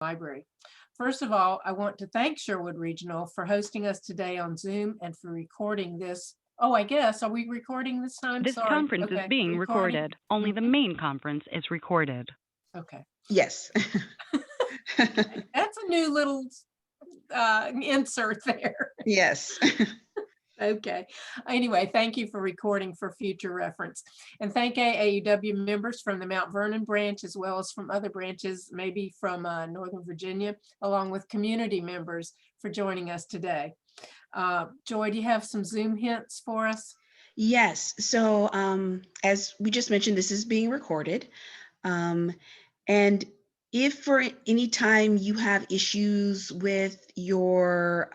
Library. First of all, I want to thank Sherwood Regional for hosting us today on Zoom and for recording this. Oh, I guess, are we recording this time? This Sorry. conference is Okay. being recorded. Only the main conference is recorded. Okay. Yes. That's a new little insert there. Yes. Okay. Anyway, thank you for recording for future reference. And thank AAUW members from the Mount Vernon branch, as well as from other branches, maybe from Northern Virginia, along with community members for joining us today. Joy, do you have some Zoom hints for us? Yes. So as we just mentioned, this is being recorded. And if for any time you have issues with your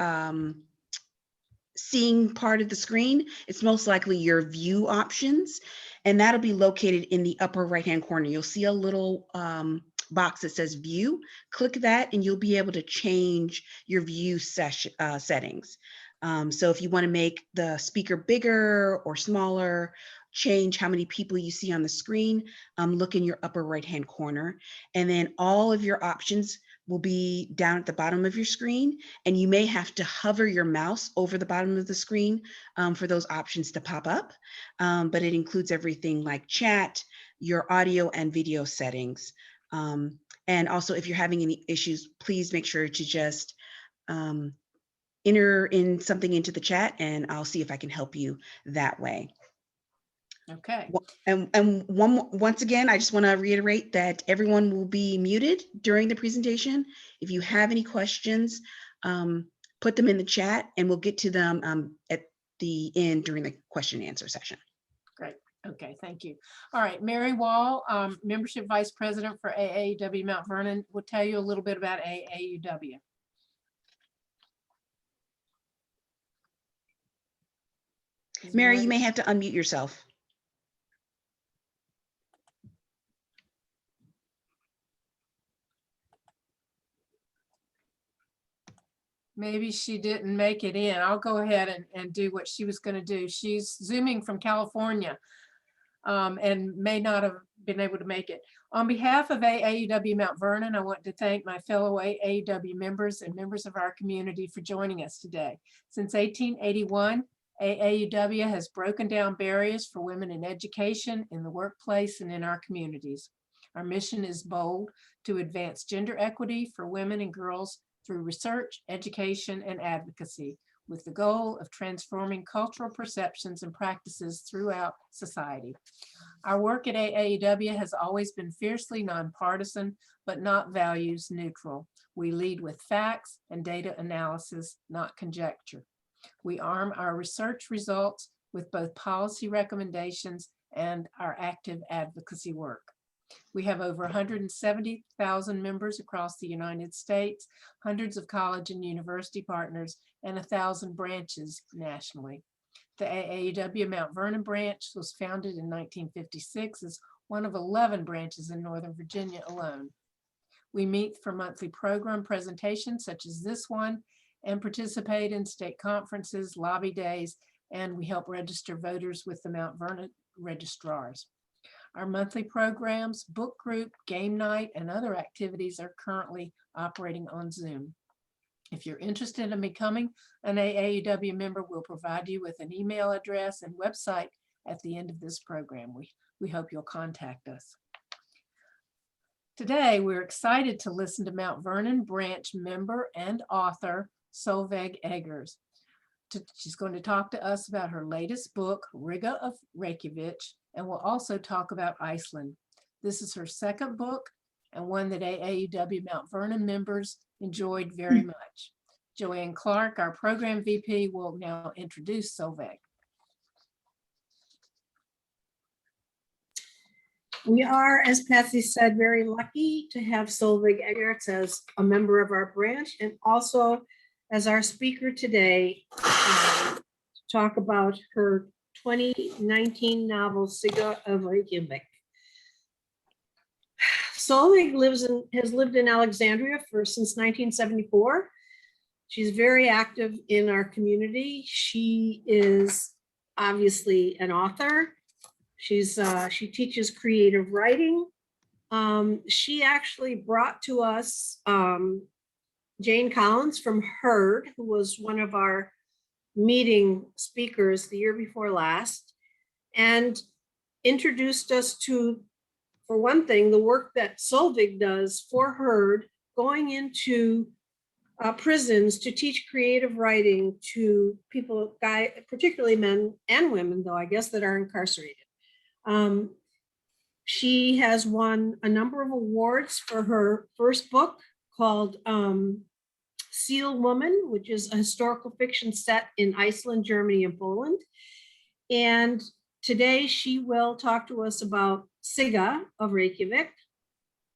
seeing part of the screen, it's most likely your view options, and that'll be located in the upper right-hand corner. You'll see a little box that says view. Click that and you'll be able to change your view settings. So if you want to make the speaker bigger or smaller, change how many people you see on the screen, look in your upper right-hand corner, and then all of your options will be down at the bottom of your screen, and you may have to hover your mouse over the bottom of the screen for those options to pop up. But it includes everything like chat, your audio and video settings. And also, if you're having any issues, please make sure to just enter in something into the chat, and I'll see if I can help you that way. Okay. And once again, I just want to reiterate that everyone will be muted during the presentation. If you have any questions, put them in the chat and we'll get to them at the end during the question and answer session. Great. Okay, thank you. All right, Mary Wall, Membership Vice President for AAUW Mount Vernon, will tell you a little bit about AAUW. Mary, you may have to unmute yourself. Maybe she didn't make it in. I'll go ahead and do what she was going to do. She's Zooming from California and may not have been able to make it. On behalf of AAUW Mount Vernon, I want to thank my fellow AAUW members and members of our community for joining us today. Since 1881, AAUW has broken down barriers for women in education, in the workplace, and in our communities. Our mission is bold: to advance gender equity for women and girls through research, education, and advocacy, with the goal of transforming cultural perceptions and practices throughout society. Our work at AAUW has always been fiercely nonpartisan, but not values neutral. We lead with facts and data analysis, not conjecture. We arm our research results with both policy recommendations and our active advocacy work. We have over 170,000 members across the United States, hundreds of college and university partners, and 1,000 branches nationally. The AAUW Mount Vernon branch was founded in 1956 as one of 11 branches in Northern Virginia alone. We meet for monthly program presentations such as this one and participate in state conferences, lobby days, and we help register voters with the Mount Vernon registrars. Our monthly programs, book group, game night, and other activities are currently operating on Zoom. If you're interested in becoming an AAUW member, we'll provide you with an email address and website at the end of this program. We hope you'll contact us. Today, we're excited to listen to Mount Vernon branch member and author, Solveig Eggerz. She's going to talk to us about her latest book, Sigga of Reykjavik, and we'll also talk about Iceland. This is her second book and one that AAUW Mount Vernon members enjoyed very much. Joanne Clark, our program VP, will now introduce Solveig. We are, as Patsy said, very lucky to have Solveig Eggerz as a member of our branch and also as our speaker today to talk about her 2019 novel, Sigga of Reykjavik. Solveig has lived in Alexandria since 1974. She's very active in our community. She is obviously an author. She teaches creative writing. She actually brought to us Jane Collins from Heard, who was one of our meeting speakers the year before last, and introduced us to, for one thing, the work that Solveig does for Heard, going into prisons to teach creative writing to people, particularly men and women, though I guess, that are incarcerated. She has won a number of awards for her first book called Seal Woman, which is a historical fiction set in Iceland, Germany, and Poland. And today she will talk to us about Sigga of Reykjavik.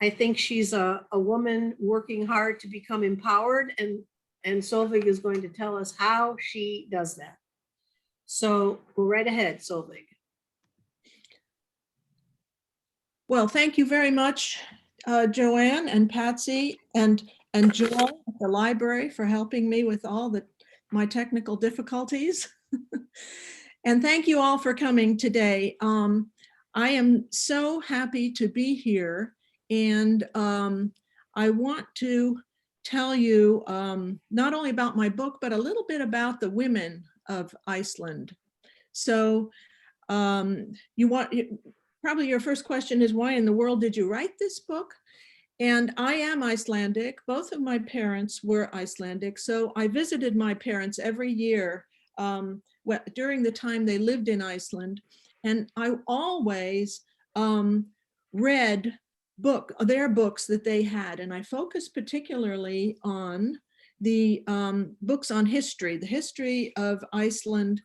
I think she's a woman working hard to become empowered, and Solveig is going to tell us how she does that. So go right ahead, Solveig. Well, thank you very much, Joanne and Patsy and Joel at the library for helping me with all my technical difficulties. And thank you all for coming today. I am so happy to be here, and I want to tell you not only about my book, but a little bit about the women of Iceland. So probably your first question is, why in the world did you write this book? And I am Icelandic. Both of my parents were Icelandic. So I visited my parents every year during the time they lived in Iceland. And I always read their books that they had. And I focused particularly on the books on history, the history of Iceland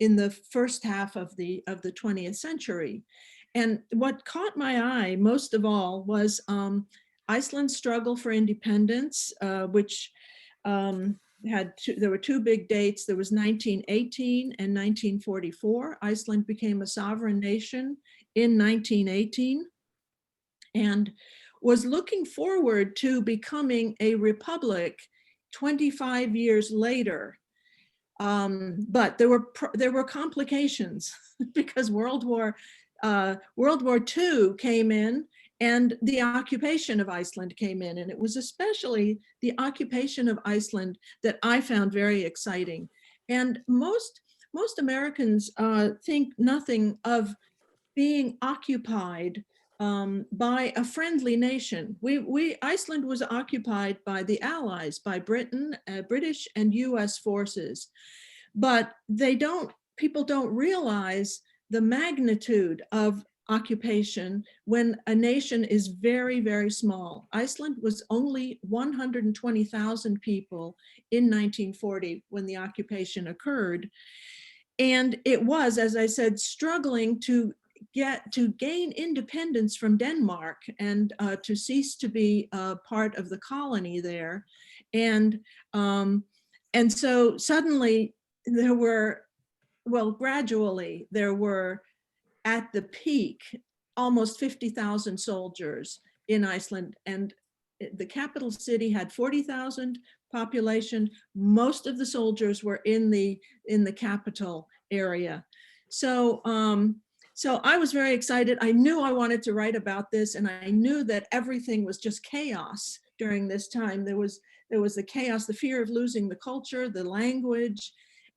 in the first half of the 20th century. And what caught my eye most of all was Iceland's struggle for independence, which there were two big dates. There was 1918 and 1944. Iceland became a sovereign nation in 1918 and was looking forward to becoming a republic 25 years later. But there were complications because World War II came in, and the occupation of Iceland came in, and it was especially the occupation of Iceland that I found very exciting. And most Americans think nothing of being occupied by a friendly nation. Iceland was occupied by the Allies, by Britain, British and US forces, but people don't realize the magnitude of occupation when a nation is very, very small. Iceland was only 120,000 people in 1940 when the occupation occurred. And it was, as I said, struggling to gain independence from Denmark and to cease to be part of the colony there. And so suddenly gradually there were, at the peak, almost 50,000 soldiers in Iceland, and the capital city had 40,000 population. Most of the soldiers were in the capital area. So I was very excited. I knew I wanted to write about this, and I knew that everything was just chaos during this time. There was the chaos, the fear of losing the culture, the language,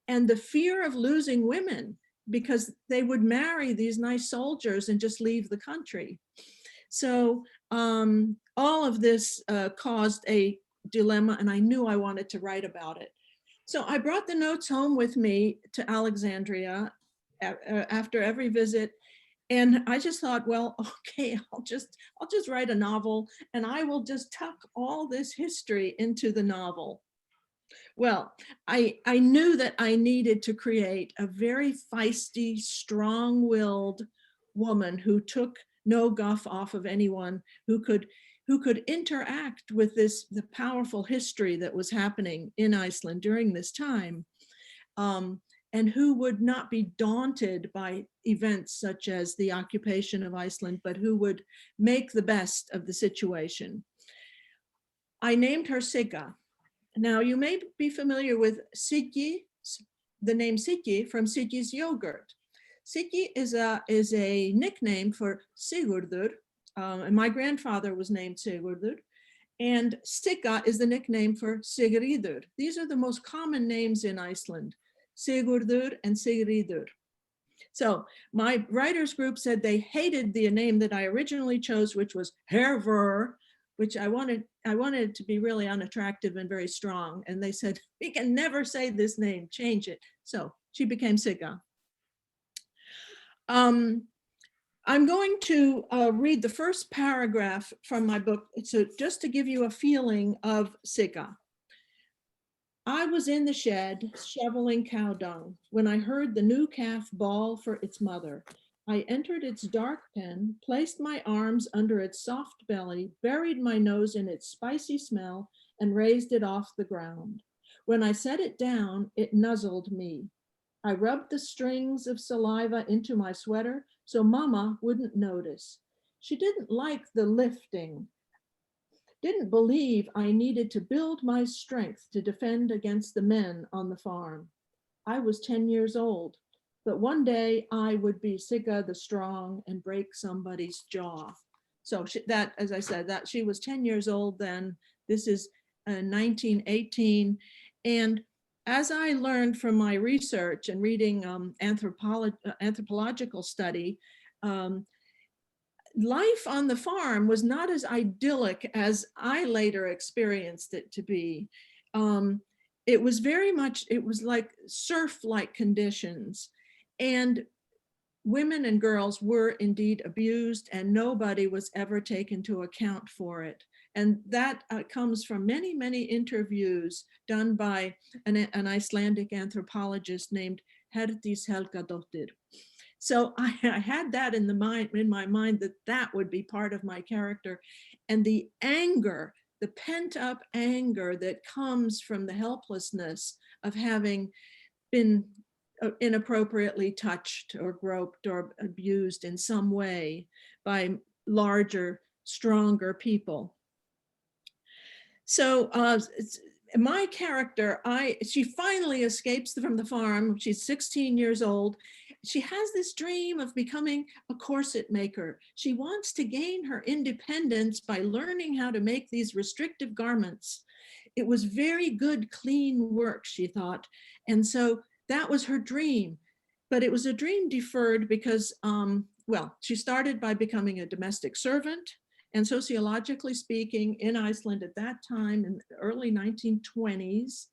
and the fear of losing women, because they would marry these nice soldiers and just leave the country. So all of this caused a dilemma, and I knew I wanted to write about it. So I brought the notes home with me to Alexandria after every visit, and I just thought, well, okay, I'll just write a novel, and I will just tuck all this history into the novel. Well, I knew that I needed to create a very feisty, strong-willed woman who took no guff off of anyone, who could interact with the powerful history that was happening in Iceland during this time, and who would not be daunted by events such as the occupation of Iceland, but who would make the best of the situation. I named her Sigga. Now, you may be familiar with Siggi, the name Siggi, from Siggi's yogurt. Siggi is a nickname for Sigurður, And my grandfather was named Sigurður. And Sigga is the nickname for Sigríður. These are the most common names in Iceland, Sigurður and Sigríður. So my writers group said they hated the name that I originally chose, which was Hervor, which I wanted it to be really unattractive and very strong. And they said, we can never say this name, change it. So she became Sigga. I'm going to read the first paragraph from my book, so just to give you a feeling of Sigga. I was in the shed shoveling cow dung when I heard the new calf bawl for its mother. I entered its dark pen, placed my arms under its soft belly, buried my nose in its spicy smell, and raised it off the ground. When I set it down, it nuzzled me. I rubbed the strings of saliva into my sweater so Mama wouldn't notice. She didn't like the lifting, didn't believe I needed to build my strength to defend against the men on the farm. I was 10 years old, but one day I would be Sigga the strong and break somebody's jaw. So that, as I said, that she was 10 years old then. This is 1918. And as I learned from my research and reading anthropological study, life on the farm was not as idyllic as I later experienced it to be. It was very much, it was like serf-like conditions, and women and girls were indeed abused, and nobody was ever taken to account for it. And that comes from many, many interviews done by an Icelandic anthropologist named Herdís Helgadóttir. So I had that in my mind that would be part of my character. And the anger, the pent up anger that comes from the helplessness of having been inappropriately touched or groped or abused in some way by larger, stronger people. So my character, she finally escapes from the farm. She's 16 years old. She has this dream of becoming a corset maker. She wants to gain her independence by learning how to make these restrictive garments. It was very good, clean work, she thought. And so that was her dream. But it was a dream deferred because, well, she started by becoming a domestic servant. And sociologically speaking, in Iceland at that time, in the early 1920s,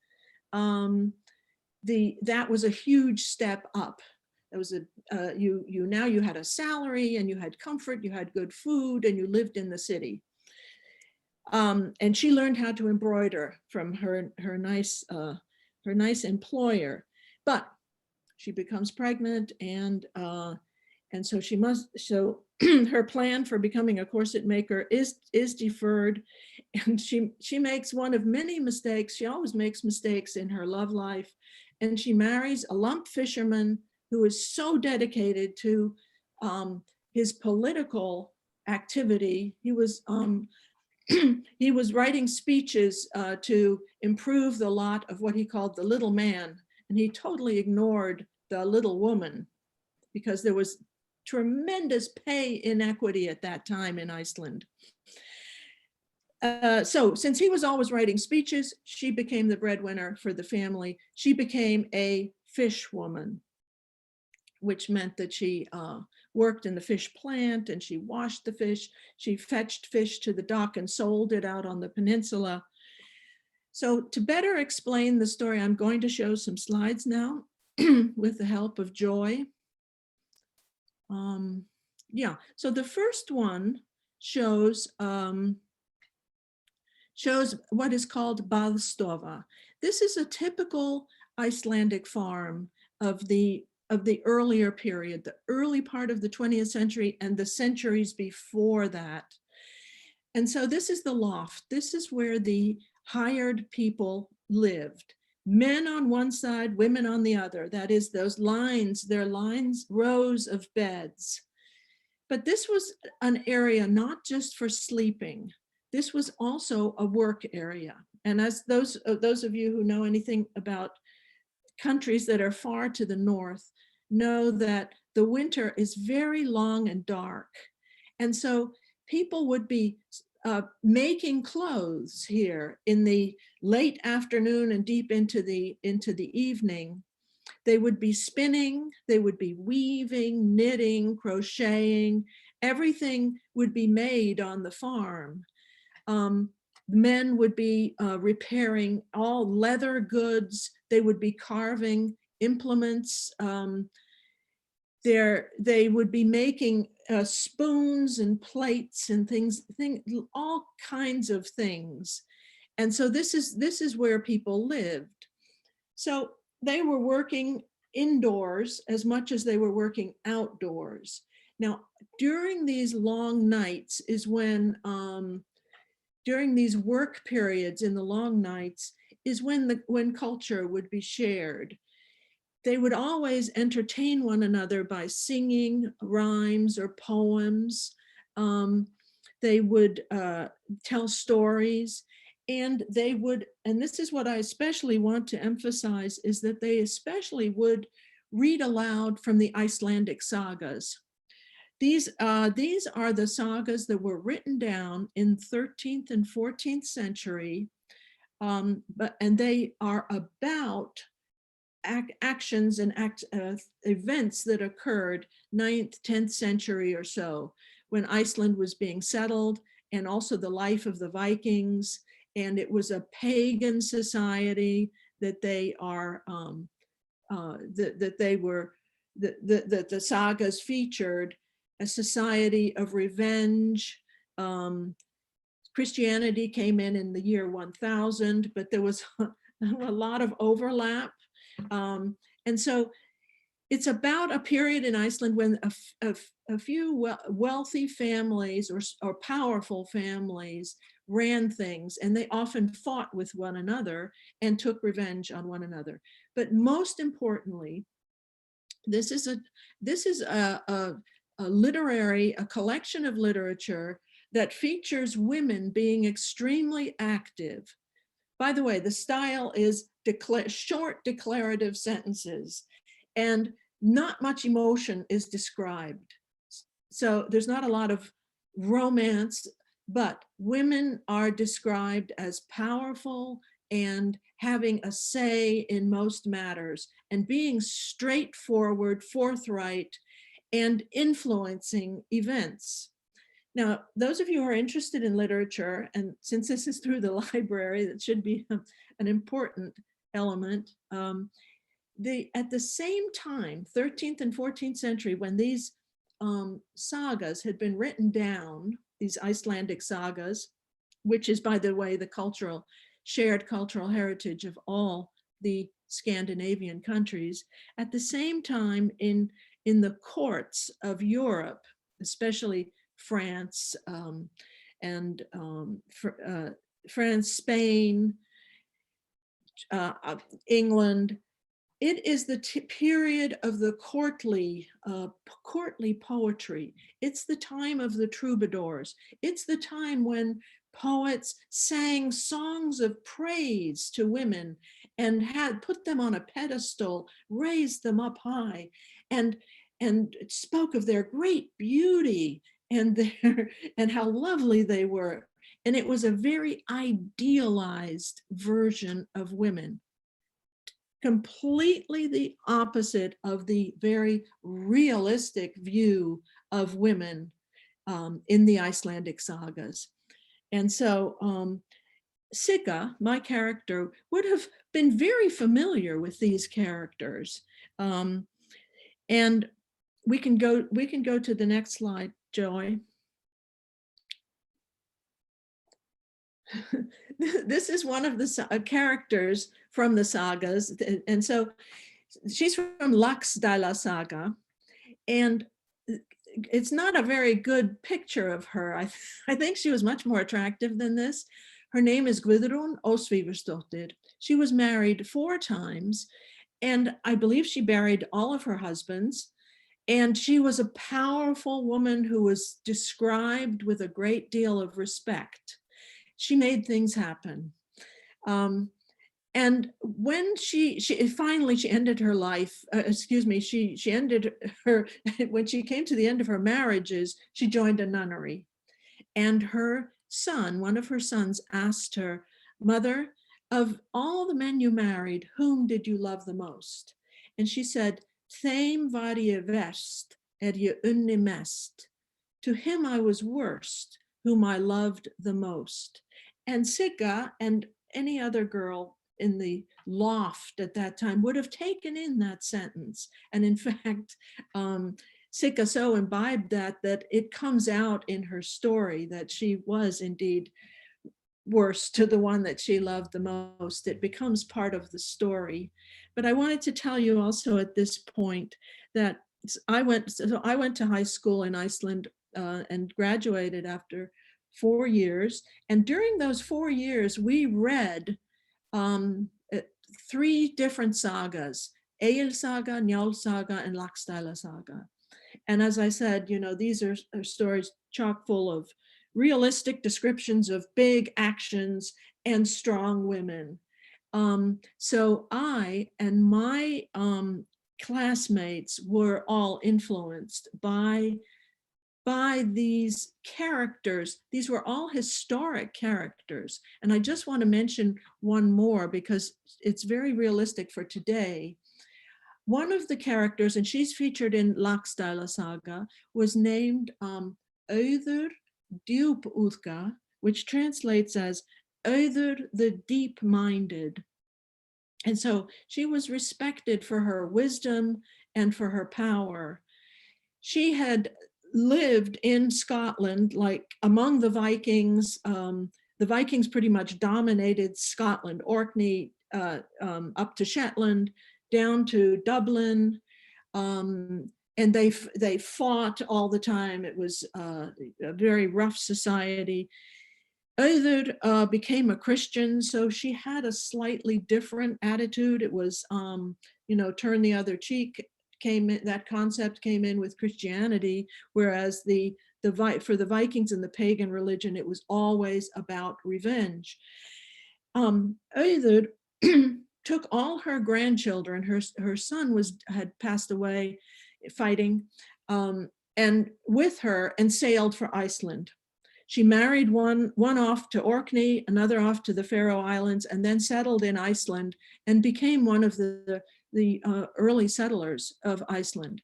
that was a huge step up. It was now you had a salary and you had comfort, you had good food, and you lived in the city. And she learned how to embroider from her nice employer, but she becomes pregnant, and so she must. So her plan for becoming a corset maker is deferred, and she makes one of many mistakes. She always makes mistakes in her love life, and she marries a lump fisherman who is so dedicated to his political activity. He was he was writing speeches to improve the lot of what he called the little man, and he totally ignored the little woman because there was tremendous pay inequity at that time in Iceland. So since he was always writing speeches, she became the breadwinner for the family. She became a fish woman, which meant that she worked in the fish plant and she washed the fish. She fetched fish to the dock and sold it out on the peninsula. So to better explain the story, I'm going to show some slides now with the help of Joy. Yeah, so the first one shows what is called baðstofa. This is a typical Icelandic farm of the earlier period, the early part of the 20th century and the centuries before that. And so this is the loft. This is where the hired people lived. Men on one side, women on the other. That is, those lines, they're lines, rows of beds. But this was an area not just for sleeping. This was also a work area. And as those of you who know anything about countries that are far to the north know that the winter is very long and dark. And so people would be making clothes here in the late afternoon and deep into the evening. They would be spinning, they would be weaving, knitting, crocheting. Everything would be made on the farm. Men would be repairing all leather goods. They would be carving implements. They would be making spoons and plates and things, all kinds of things. And so this is where people lived. So they were working indoors as much as they were working outdoors. Now, during these long nights is when, during these work periods in the long nights is when culture would be shared. They would always entertain one another by singing rhymes or poems. They would tell stories, and they would, and this is what I especially want to emphasize, is that they especially would read aloud from the Icelandic sagas. These are the sagas that were written down in 13th and 14th century, and they are about actions and events that occurred 9th, 10th century or so, when Iceland was being settled, and also the life of the Vikings. And it was a pagan society that they are, that the sagas featured, a society of revenge. Christianity came in the year 1000, but there was a lot of overlap. And so it's about a period in Iceland when a few wealthy families or powerful families ran things, and they often fought with one another and took revenge on one another. But most importantly, this is a collection of literature that features women being extremely active. By the way, the style is short declarative sentences, and not much emotion is described. So there's not a lot of romance, but women are described as powerful and having a say in most matters, and being straightforward, forthright, and influencing events. Now, those of you who are interested in literature, and since this is through the library, that should be an important element. At the same time, 13th and 14th century, when these sagas had been written down, these Icelandic sagas, which is, by the way, the shared cultural heritage of all the Scandinavian countries, at the same time in the courts of Europe, especially France, France, Spain, England. It is the period of the courtly poetry. It's the time of the troubadours. It's the time when poets sang songs of praise to women and had put them on a pedestal, raised them up high, and spoke of their great beauty and how lovely they were. And it was a very idealized version of women, completely the opposite of the very realistic view of women in the Icelandic sagas. And so Sigga, my character, would have been very familiar with these characters. And we can go to the next slide, Joy. This is one of the characters from the sagas. And so she's from Laxdæla saga. And it's not a very good picture of her. I think she was much more attractive than this. Her name is Guðrún Ósvífursdóttir. She was married 4 times, and I believe she buried all of her husbands. And she was a powerful woman who was described with a great deal of respect. She made things happen. And when she finally ended her life, she ended her, when she came to the end of her marriages, she joined a nunnery. And her son, one of her sons, asked her, "Mother, of all the men you married, whom did you love the most?" And she said, "Theim var ég verst, ég unni mest." To him I was worst, whom I loved the most. And Sigga and any other girl in the loft at that time would have taken in that sentence. And in fact, Sigga so imbibed that it comes out in her story that she was indeed worst to the one that she loved the most. It becomes part of the story. But I wanted to tell you also at this point that I went to high school in Iceland and graduated after 4 years. And during those 4 years, we read 3 different sagas: Egil Saga, Njál Saga, and Laxdæla Saga. And as I said, these are stories chock full of realistic descriptions of big actions and strong women. So I and my classmates were all influenced by these characters. These were all historic characters. And I just want to mention one more because it's very realistic for today. One of the characters, and she's featured in Laxdæla Saga, was named Auður Djúpúðga, which translates as Auður the deep-minded. And so she was respected for her wisdom and for her power. She had lived in Scotland, like among the Vikings. The Vikings pretty much dominated Scotland, Orkney up to Shetland, down to Dublin, and they fought all the time. It was a very rough society. Auður became a Christian, so she had a slightly different attitude. It was, turn the other cheek. That concept came in with Christianity, whereas for the Vikings and the pagan religion, it was always about revenge. Auður took all her grandchildren. Her son had passed away fighting, and with her, and sailed for Iceland. She married one off to Orkney, another off to the Faroe Islands, and then settled in Iceland and became one of the early settlers of Iceland.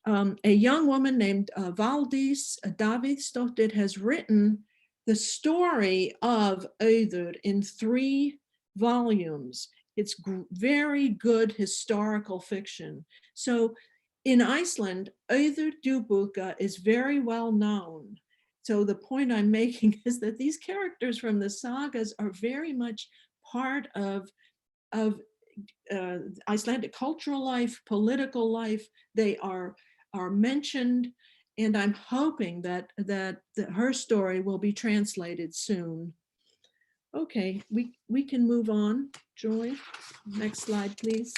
A young woman named Valdís Davíðsdóttir has written the story of Auður in 3 volumes. It's very good historical fiction. So in Iceland, Auður Djúpúðga is very well known. So the point I'm making is that these characters from the sagas are very much part of Icelandic cultural life, political life. They are mentioned, and I'm hoping that her story will be translated soon. Okay, we can move on. Joy, next slide, please.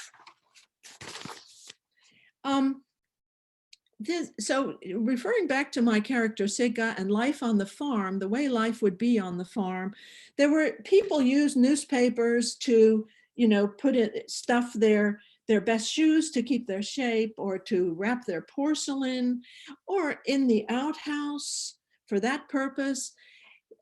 So referring back to my character Sigga and life on the farm, the way life would be on the farm, people used newspapers to, put it, stuff their best shoes to keep their shape, or to wrap their porcelain, or in the outhouse for that purpose.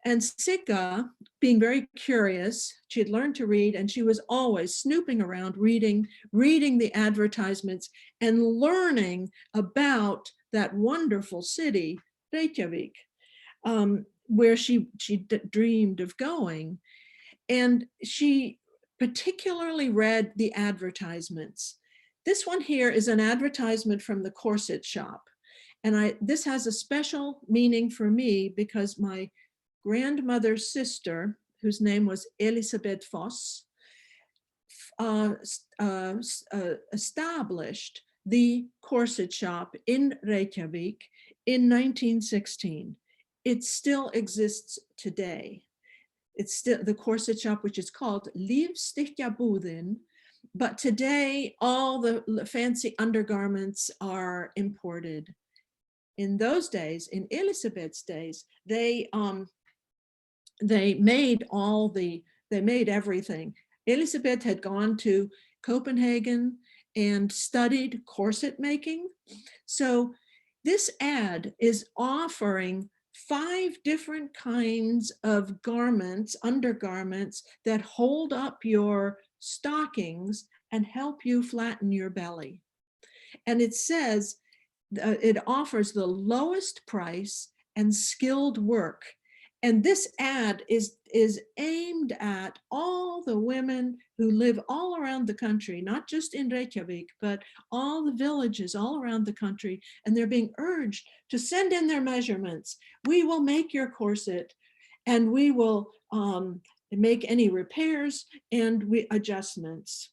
And Sigga, being very curious, she had learned to read, and she was always snooping around, reading the advertisements and learning about that wonderful city, Reykjavik, where she dreamed of going. And she particularly read the advertisements. This one here is an advertisement from the corset shop. And this has a special meaning for me because my grandmother's sister, whose name was Elisabeth Foss, established the corset shop in Reykjavik in 1916. It still exists today. It's still the corset shop, which is called Lífstykkjabúðin, but today all the fancy undergarments are imported. In those days, in Elisabeth's days, they made everything. Elisabeth had gone to Copenhagen and studied corset making. So this ad is offering 5 different kinds of garments, undergarments that hold up your stockings and help you flatten your belly. And it says it offers the lowest price and skilled work. And this ad is aimed at all the women who live all around the country, not just in Reykjavik, but all the villages all around the country. And they're being urged to send in their measurements. We will make your corset, and we will make any repairs and adjustments.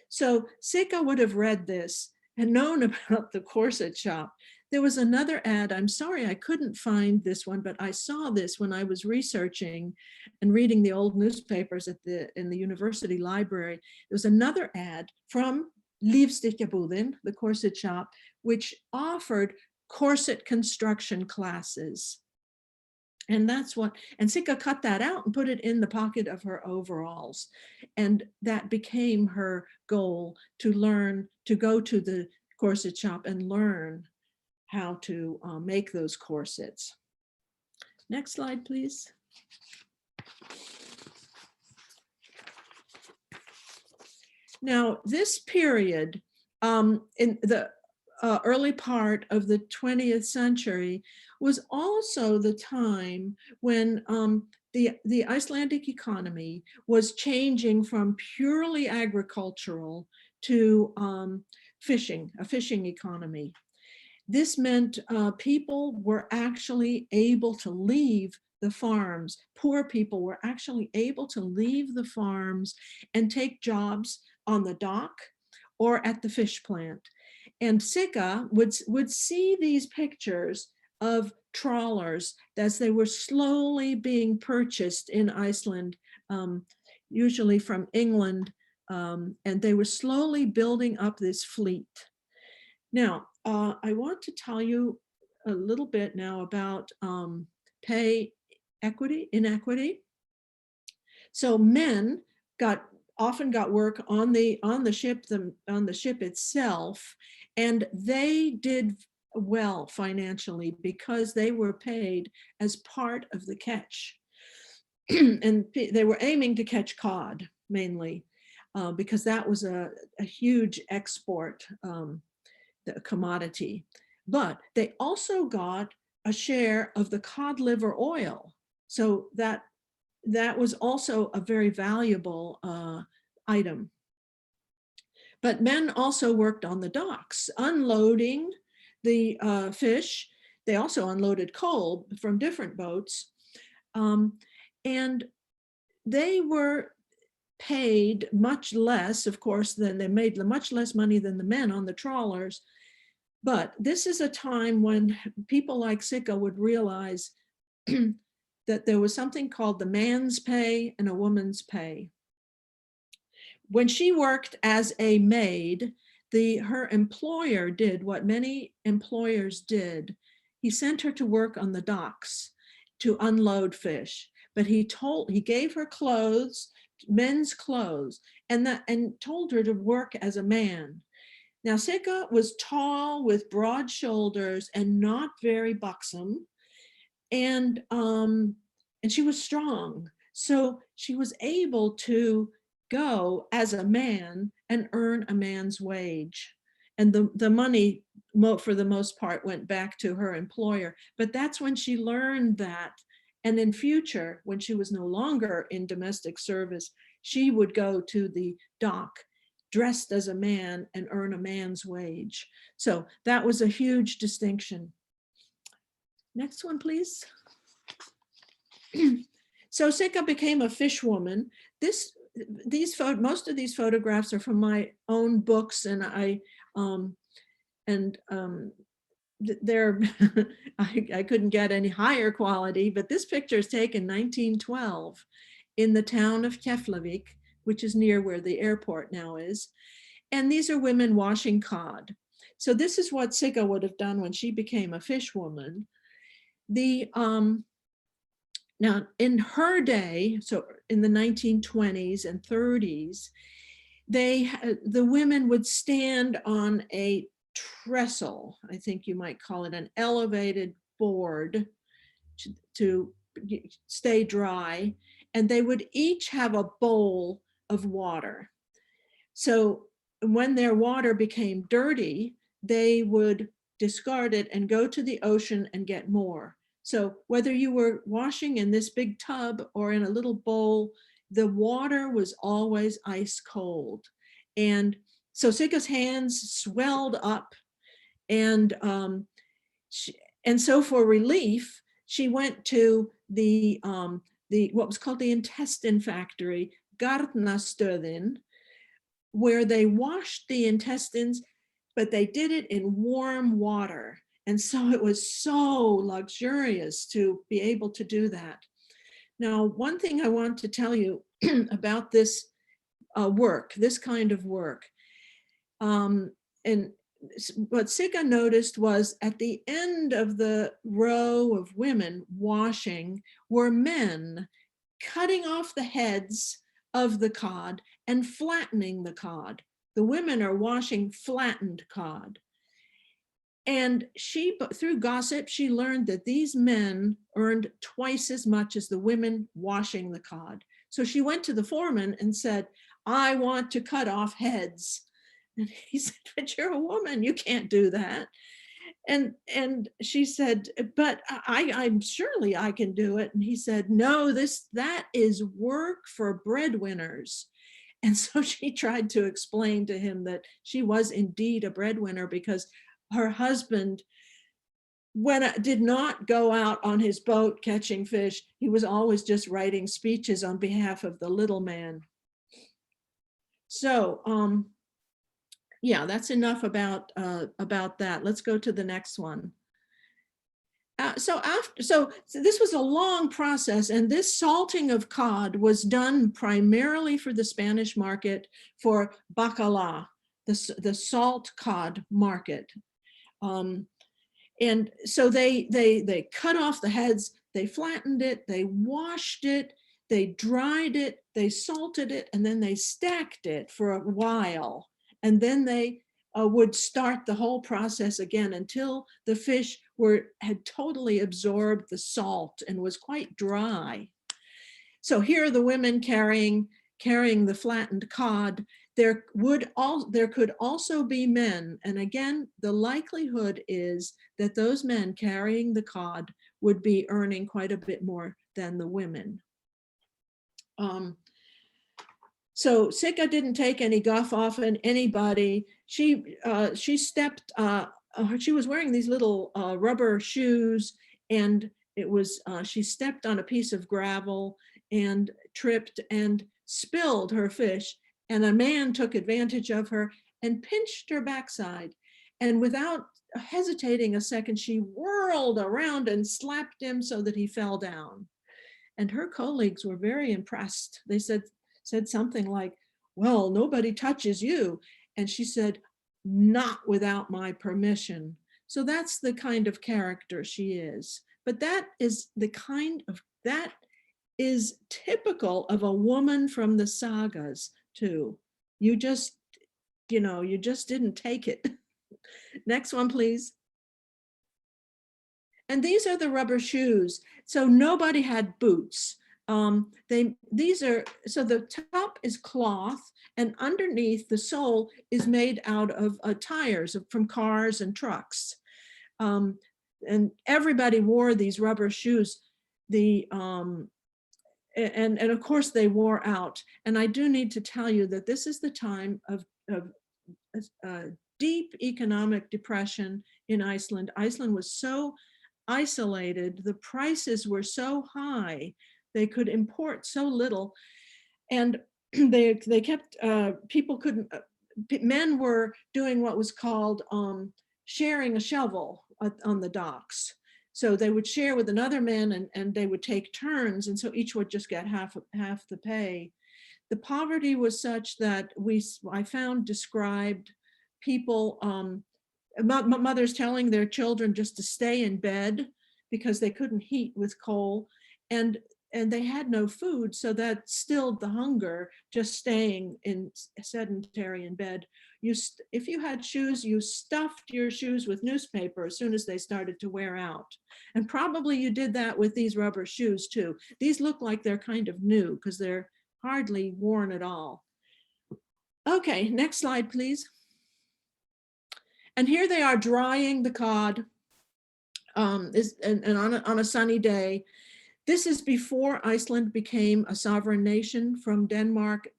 So Sigga would have read this and known about the corset shop. There was another ad, I'm sorry I couldn't find this one, but I saw this when I was researching and reading the old newspapers in the university library. There was another ad from Livstykkjabúðin, the corset shop, which offered corset construction classes. And that's what, and Sigga cut that out and put it in the pocket of her overalls. And that became her goal, to learn, to go to the corset shop and learn how to make those corsets. Next slide, please. Now, this period in the early part of the 20th century was also the time when the Icelandic economy was changing from purely agricultural to fishing, a fishing economy. This meant people were actually able to leave the farms. Poor people were actually able to leave the farms and take jobs on the dock or at the fish plant. And Sigga would see these pictures of trawlers as they were slowly being purchased in Iceland, usually from England, and they were slowly building up this fleet. Now, I want to tell you a little bit now about pay inequity. So men often got work on the ship itself, and they did well financially because they were paid as part of the catch. And they were aiming to catch cod mainly, because that was a huge export the commodity. But they also got a share of the cod liver oil. So that was also a very valuable item. But men also worked on the docks, unloading the fish. They also unloaded coal from different boats. And they were paid much less, of course, than they made much less money than the men on the trawlers. But this is a time when people like Sigga would realize that there was something called the man's pay and a woman's pay. When she worked as a maid, her employer did what many employers did. He sent her to work on the docks to unload fish, but he gave her clothes, men's clothes, and told her to work as a man. Now, Sigga was tall with broad shoulders and not very buxom, and she was strong. So she was able to go as a man and earn a man's wage. And the money, for the most part, went back to her employer. But that's when she learned that. And in future, when she was no longer in domestic service, she would go to the dock dressed as a man and earn a man's wage. So that was a huge distinction. Next one, please. So Sigga became a fishwoman. Most of these photographs are from my own books, and they're I couldn't get any higher quality, but this picture is taken 1912 in the town of Keflavik, which is near where the airport now is. And these are women washing cod. So this is what Sigga would have done when she became a fishwoman. Now, in her day, so in the 1920s and 30s, the women would stand on a trestle, I think you might call it, an elevated board. stay dry, and they would each have a bowl of water. So when their water became dirty, they would discard it and go to the ocean and get more. So whether you were washing in this big tub or in a little bowl, the water was always ice cold. And so Sigga's hands swelled up, and so for relief, she went to the what was called the intestine factory, Garnastöðin, where they washed the intestines, but they did it in warm water. And so it was so luxurious to be able to do that. Now, one thing I want to tell you about this work, this kind of work, and what Sigga noticed was at the end of the row of women washing were men cutting off the heads of the cod and flattening the cod. The women are washing flattened cod. And she, through gossip, she learned that these men earned twice as much as the women washing the cod. So she went to the foreman and said, I want to cut off heads. And he said, but you're a woman, you can't do that. And she said, but I'm surely I can do it. And he said, no, that is work for breadwinners. And so she tried to explain to him that she was indeed a breadwinner because her husband did not go out on his boat catching fish. He was always just writing speeches on behalf of the little man. So, yeah, that's enough about that. Let's go to the next one. So this was a long process, and this salting of cod was done primarily for the Spanish market for bacala, the salt cod market. And so they cut off the heads, they flattened it, they washed it, they dried it, they salted it, and then they stacked it for a while. And then they would start the whole process again until the fish had totally absorbed the salt and was quite dry. So here are the women carrying the flattened cod. There could also be men, and again, the likelihood is that those men carrying the cod would be earning quite a bit more than the women. So Sigga didn't take any guff off on anybody. She was wearing these little rubber shoes, and she stepped on a piece of gravel and tripped and spilled her fish, and a man took advantage of her and pinched her backside. And without hesitating a second, she whirled around and slapped him so that he fell down. And her colleagues were very impressed. They said something like, well, nobody touches you. And she said, not without my permission. So that's the kind of character she is. But that is typical of a woman from the sagas too. You just didn't take it. Next one, please. And these are the rubber shoes. So nobody had boots. So the top is cloth, and underneath the sole is made out of tires from cars and trucks. And everybody wore these rubber shoes. And of course they wore out. And I do need to tell you that this is the time of deep economic depression in Iceland. Iceland was so isolated, the prices were so high, they could import so little, and they kept men were doing what was called sharing a shovel on the docks. So they would share with another man, and they would take turns, and so each would just get half the pay. The poverty was such that I found described people, mothers telling their children just to stay in bed because they couldn't heat with coal. And and they had no food, so that stilled the hunger, just staying in sedentary in bed. If you had shoes, you stuffed your shoes with newspaper as soon as they started to wear out. And probably you did that with these rubber shoes too. These look like they're kind of new because they're hardly worn at all. Okay, next slide, please. And here they are drying the cod on a sunny day. This is before Iceland became a sovereign nation from Denmark.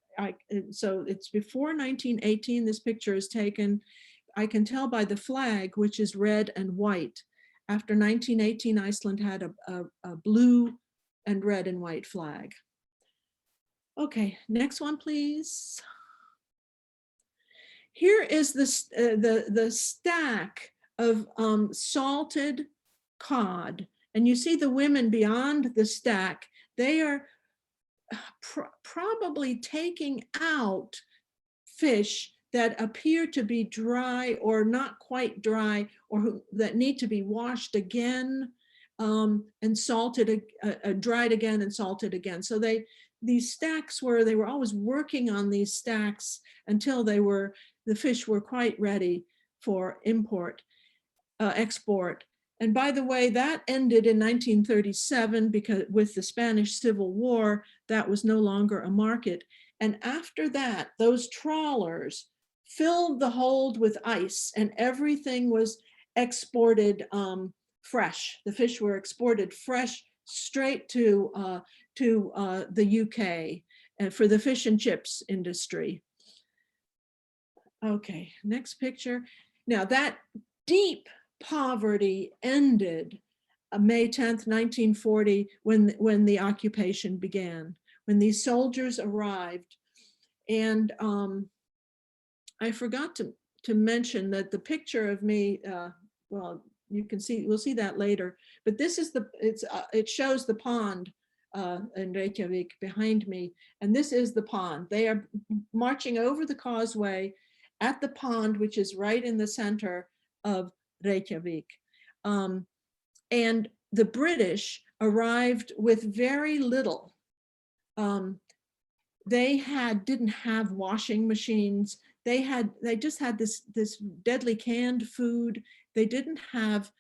So it's before 1918, this picture is taken. I can tell by the flag, which is red and white. After 1918, Iceland had a blue and red and white flag. Okay, next one, please. Here is the stack of salted cod. And you see the women beyond the stack. They are probably taking out fish that appear to be dry or not quite dry, or that need to be washed again and salted, dried again and salted again. So these stacks they were always working on these stacks until the fish were quite ready for export. And by the way, that ended in 1937 because with the Spanish Civil War, that was no longer a market. And after that, those trawlers filled the hold with ice and everything was exported fresh. The fish were exported fresh straight to the UK and for the fish and chips industry. Okay, next picture. Now that deep poverty ended May 10th, 1940, when the occupation began, when these soldiers arrived. And I forgot to mention that the picture of me, well, we'll see that later, but this is it shows the pond in Reykjavik behind me, and this is the pond. They are marching over the causeway at the pond, which is right in the center of Reykjavik. And the British arrived with very little. They didn't have washing machines. They just had this deadly canned food. They didn't have,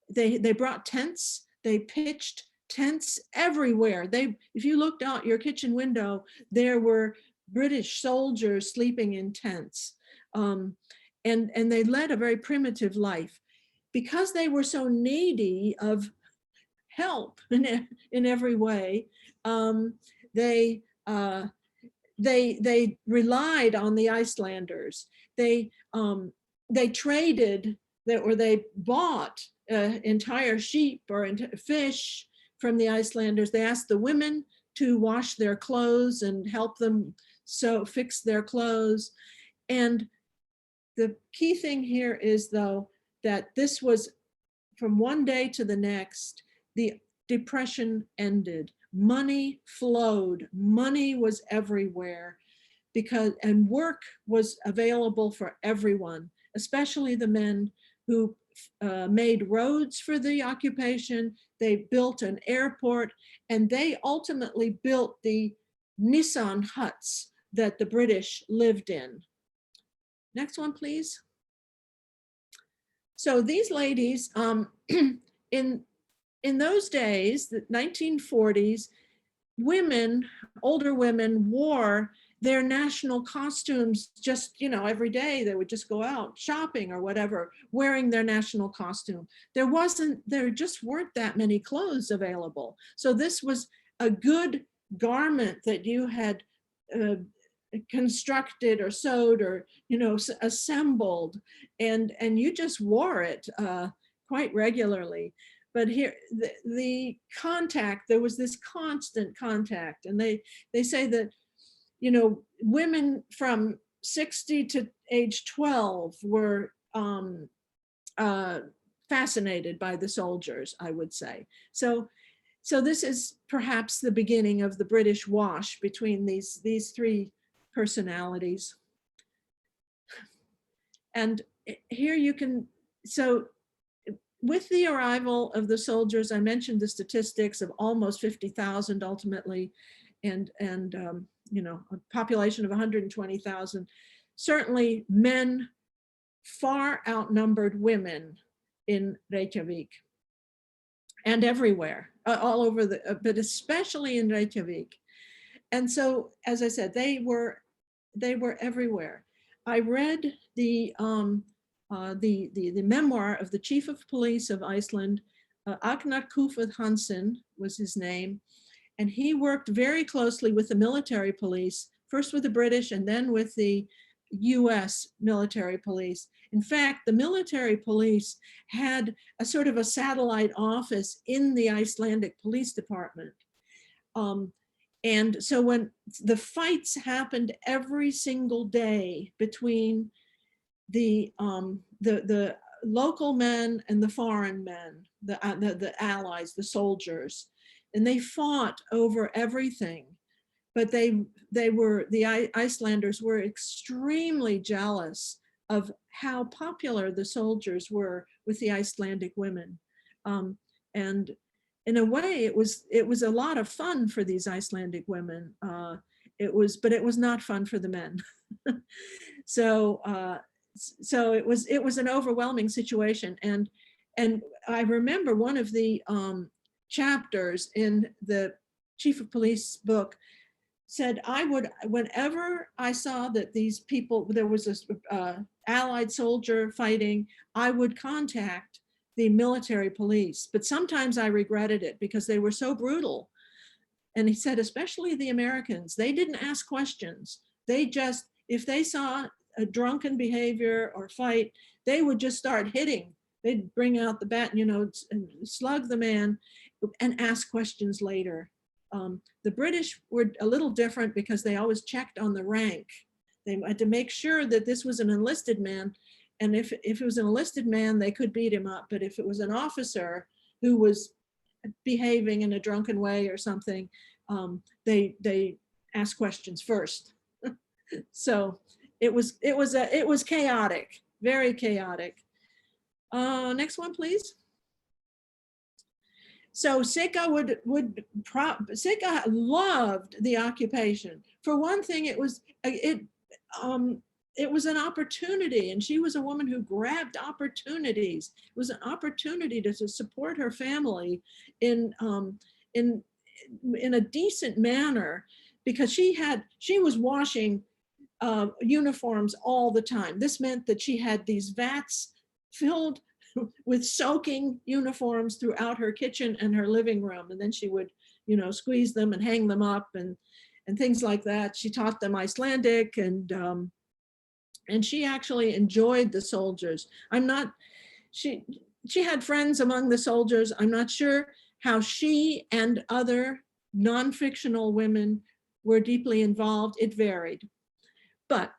they brought tents. They pitched tents everywhere. If you looked out your kitchen window, there were British soldiers sleeping in tents. And they led a very primitive life. Because they were so needy of help in every way, they relied on the Icelanders. They traded or they bought entire sheep or fish from the Icelanders. They asked the women to wash their clothes and help them fix their clothes. And the key thing here is, though, that this was from one day to the next, the depression ended. Money flowed, money was everywhere and work was available for everyone, especially the men who made roads for the occupation. They built an airport, and they ultimately built the Nissan huts that the British lived in. Next one, please. So these ladies, in those days, the 1940s, older women wore their national costumes just, every day. They would just go out shopping or whatever, wearing their national costume. There just weren't that many clothes available. So this was a good garment that you had constructed or sewed or assembled, and you just wore it quite regularly. But here there was this constant contact, and they say that women from 60 to age 12 were fascinated by the soldiers, I would say. So this is perhaps the beginning of the British wash between these three personalities. And here you can, with the arrival of the soldiers, I mentioned the statistics of almost 50,000 ultimately, and you know, a population of 120,000. Certainly men far outnumbered women in Reykjavik and everywhere, all over the, but especially in Reykjavik. And so, as I said, they were everywhere. I read the memoir of the chief of police of Iceland, Agnar Kufud Hansen was his name, and he worked very closely with the military police, first with the British and then with the US military police. In fact, the military police had a sort of a satellite office in the Icelandic police department. And so when the fights happened every single day between the local men and the foreign men, the allies, the soldiers, and they fought over everything. But the Icelanders were extremely jealous of how popular the soldiers were with the Icelandic women. And in a way, it was a lot of fun for these Icelandic women. But it was not fun for the men. So it was an overwhelming situation. And I remember one of the chapters in the chief of police book said, whenever I saw that these people, there was a allied soldier fighting, I would contact the military police. But sometimes I regretted it because they were so brutal. And he said, especially the Americans, they didn't ask questions. They just, if they saw a drunken behavior or fight, they would just start hitting. They'd bring out the bat, you know, and slug the man and ask questions later. The British were a little different because they always checked on the rank. They had to make sure that this was an enlisted man. And if it was an enlisted man, they could beat him up. But if it was an officer who was behaving in a drunken way or something, they asked questions first. So it was chaotic, very chaotic. Next one, please. So Sigga Sigga loved the occupation. For one thing, it was an opportunity, and she was a woman who grabbed opportunities. It was an opportunity to support her family in a decent manner, because she was washing uniforms all the time. This meant that she had these vats filled with soaking uniforms throughout her kitchen and her living room. And then she would, you know, squeeze them and hang them up and things like that. She taught them Icelandic, and she actually enjoyed the soldiers. She had friends among the soldiers. I'm not sure how she and other non-fictional women were deeply involved. It varied. But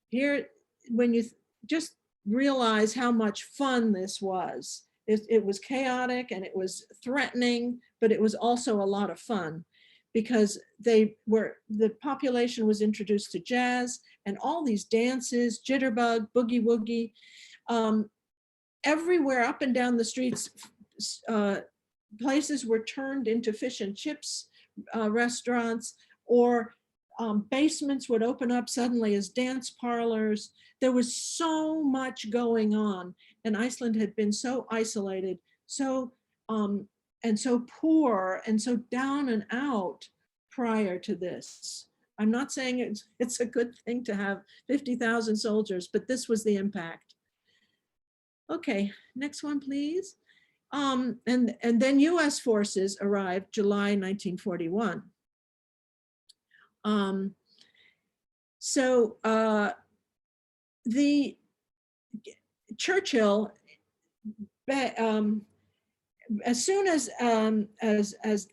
here, when you just realize how much fun this was. It was chaotic and it was threatening, but it was also a lot of fun, because the population was introduced to jazz and all these dances, jitterbug, boogie woogie, everywhere up and down the streets. Places were turned into fish and chips restaurants, or basements would open up suddenly as dance parlors. There was so much going on, and Iceland had been so isolated, and so poor and so down and out prior to this. I'm not saying it's a good thing to have 50,000 soldiers, but this was the impact. Okay, next one, please. And then US forces arrived July 1941. The Churchill, as soon as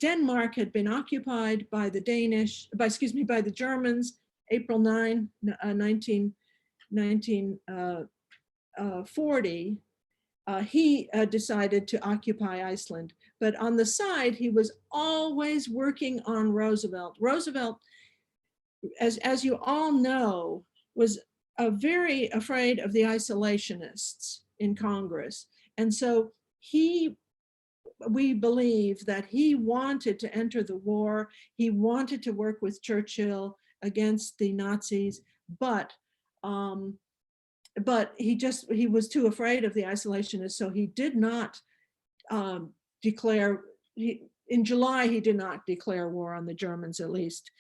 Denmark had been occupied by the by the Germans, April 9, 1940, he decided to occupy Iceland. But on the side, he was always working on Roosevelt. Roosevelt, as you all know, was very afraid of the isolationists in Congress. And so we believe that he wanted to enter the war. He wanted to work with Churchill against the Nazis, but he was too afraid of the isolationists, so he did not declare. In July, he did not declare war on the Germans, at least.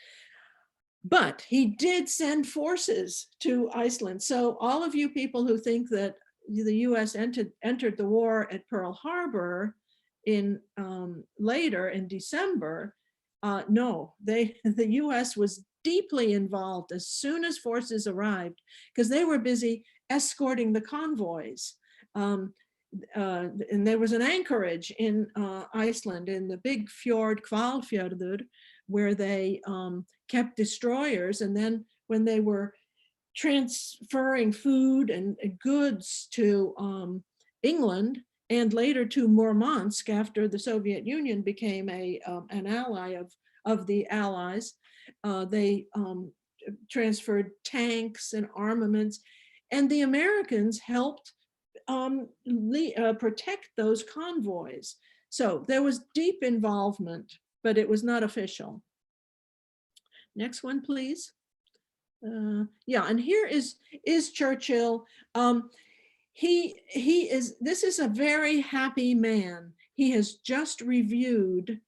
But he did send forces to Iceland. So all of you people who think that the US entered the war at Pearl Harbor in later in December, no, the US was deeply involved as soon as forces arrived, because they were busy escorting the convoys. And there was an anchorage in Iceland in the big fjord, Hvalfjörður, where they kept destroyers. And then when they were transferring food and goods to England and later to Murmansk after the Soviet Union became an ally of the Allies, they transferred tanks and armaments, and the Americans helped protect those convoys. So there was deep involvement, but it was not official. Next one, please. Yeah, and here is Churchill. This is a very happy man. He has just reviewed,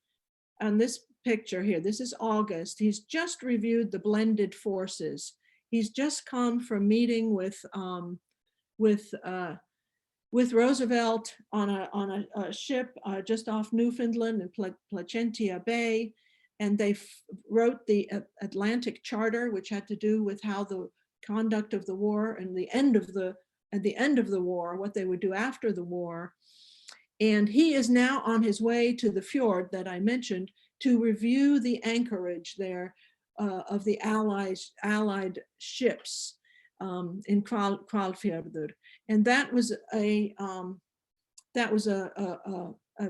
on this picture here, this is August, he's just reviewed the blended forces. He's just come from meeting with Roosevelt on a ship just off Newfoundland in Placentia Bay. And they wrote the Atlantic Charter, which had to do with how the conduct of the war and at the end of the war, what they would do after the war. And he is now on his way to the fjord that I mentioned to review the anchorage there of the Allied ships in Hvalfjörður. And that was a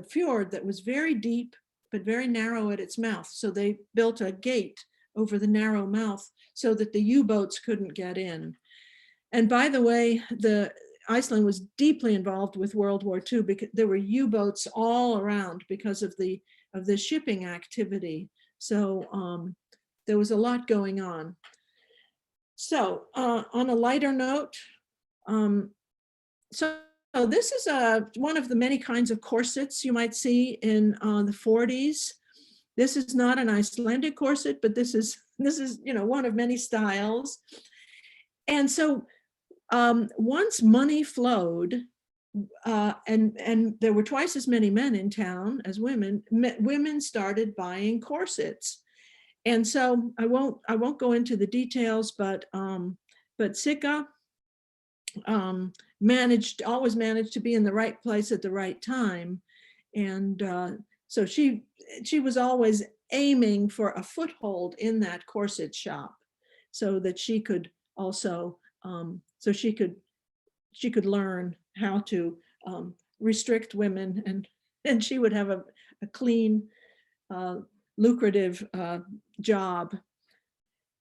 fjord that was very deep, but very narrow at its mouth. So they built a gate over the narrow mouth so that the U-boats couldn't get in. And by the way, Iceland was deeply involved with World War II because there were U-boats all around because of the shipping activity. So there was a lot going on. So on a lighter note, so this is one of the many kinds of corsets you might see in the 40s. This is not an Icelandic corset, but this is one of many styles. And so once money flowed, and there were twice as many men in town as women, women started buying corsets. And so I won't go into the details, but Sigga always managed to be in the right place at the right time. And so she was always aiming for a foothold in that corset shop so that she could also, she could learn how to restrict women, and she would have a clean, lucrative job.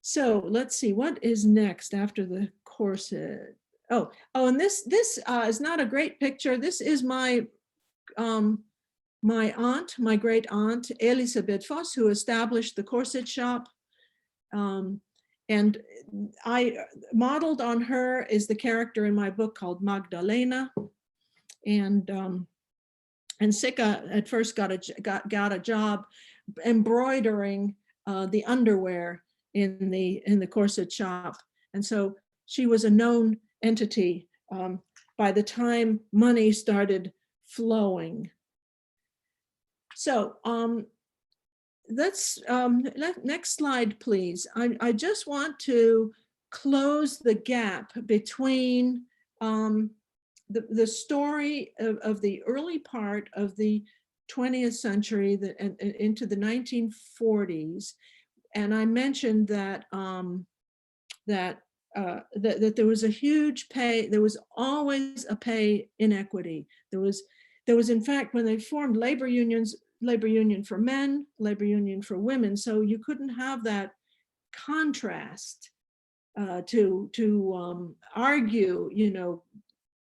So let's see, what is next after the corset? Oh, and this is not a great picture. This is my my great aunt, Elisabeth Foss, who established the corset shop. And I modeled on her is the character in my book called Magdalena. And Sigga at first got a job embroidering the underwear in the corset shop. And so she was a known entity by the time money started flowing. So let's next slide, please. I just want to close the gap between the story of the early part of the 20th century and into the 1940s. And I mentioned that that there was a huge there was always a pay inequity. There was in fact, when they formed labor unions, labor union for men, labor union for women, so you couldn't have that contrast to argue,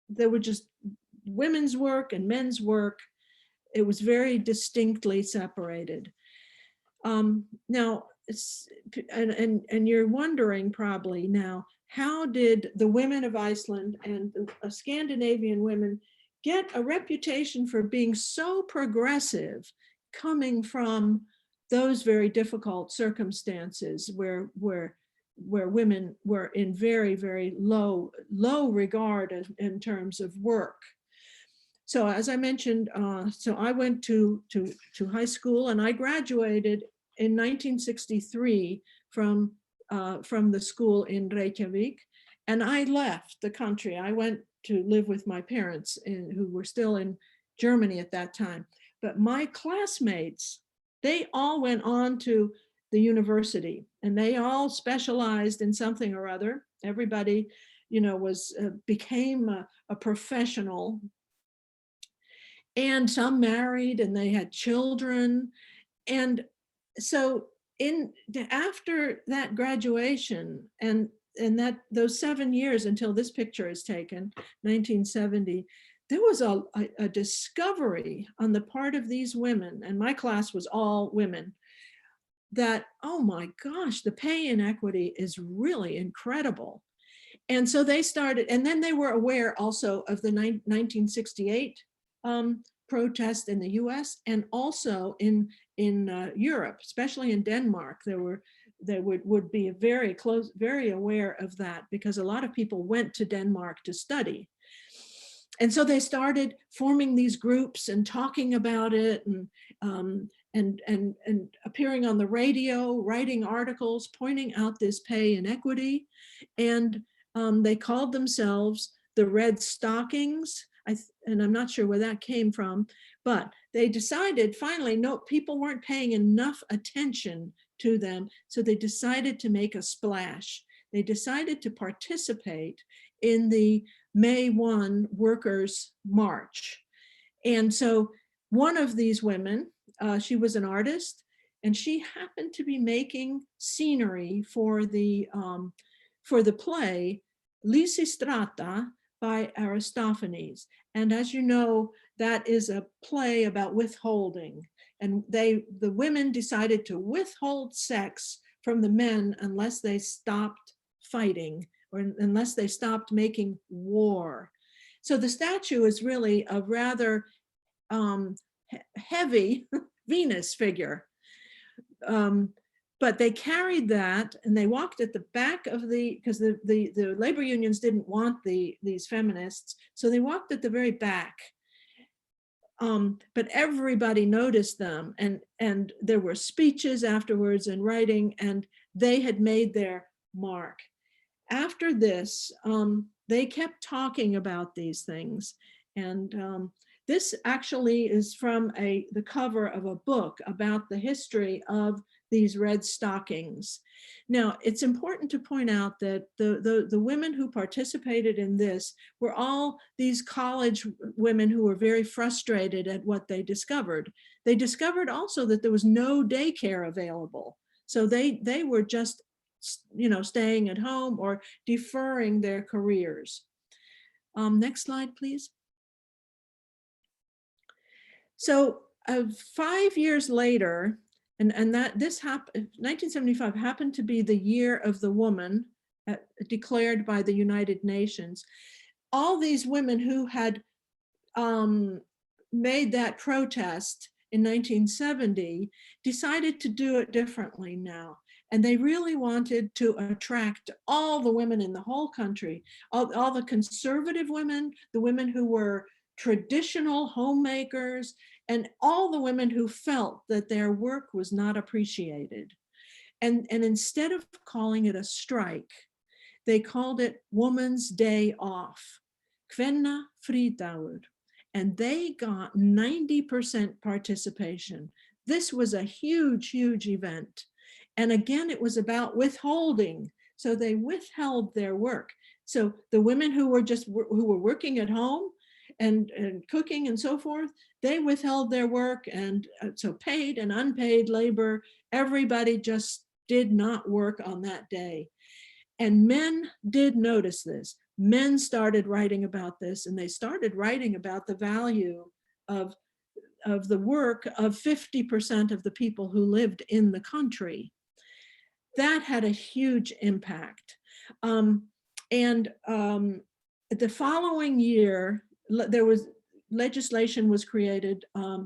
there were just women's work and men's work. It was very distinctly separated. Now, and you're wondering probably now, how did the women of Iceland and the Scandinavian women get a reputation for being so progressive, coming from those very difficult circumstances where women were in very, very low regard in terms of work? So as I mentioned, so I went to high school, and I graduated in 1963 from the school in Reykjavik, and I left the country. I went to live with my parents who were still in Germany at that time. But my classmates, they all went on to the university, and they all specialized in something or other. Everybody, became a professional. And some married, and they had children. And so after that graduation and those 7 years until this picture is taken, 1970, there was a discovery on the part of these women, and my class was all women, that, oh my gosh, the pay inequity is really incredible. And so they started, and then they were aware also of the 1968 protest in the US, and also in Europe, especially in Denmark. They would be very aware of that, because a lot of people went to Denmark to study. And so they started forming these groups and talking about it, and appearing on the radio, writing articles, pointing out this pay inequity. And they called themselves the Red Stockings. And I'm not sure where that came from, but they decided finally, no, people weren't paying enough attention to them. So they decided to make a splash. They decided to participate in the May 1 Workers' March. And so one of these women, she was an artist, and she happened to be making scenery for the play Lysistrata by Aristophanes. And as you know, that is a play about withholding. And the women decided to withhold sex from the men unless they stopped fighting, or unless they stopped making war. So the statue is really a rather heavy Venus figure. But they carried that, and they walked at the back of because the labor unions didn't want these feminists, so they walked at the very back. But everybody noticed them, and there were speeches afterwards and writing, and they had made their mark. After this, they kept talking about these things, and this actually is from the cover of a book about the history of these red stockings. Now, it's important to point out that the women who participated in this were all these college women who were very frustrated at what they discovered. They discovered also that there was no daycare available. So they were just, staying at home or deferring their careers. Next slide, please. So 5 years later, and that this happened, 1975 happened to be the year of the woman declared by the United Nations. All these women who had made that protest in 1970 decided to do it differently now. And they really wanted to attract all the women in the whole country, all the conservative women, the women who were traditional homemakers, and all the women who felt that their work was not appreciated. And instead of calling it a strike, they called it Woman's Day Off, Kvenna Fridagur, and they got 90% participation. This was a huge, huge event. And again, it was about withholding. So they withheld their work. So the women who were working at home and cooking and so forth, they withheld their work, and so paid and unpaid labor, everybody just did not work on that day. And men did notice this. men started writing about this, and they started writing about the value of the work of 50% of the people who lived in the country. That had a huge impact. The following year, there was legislation was created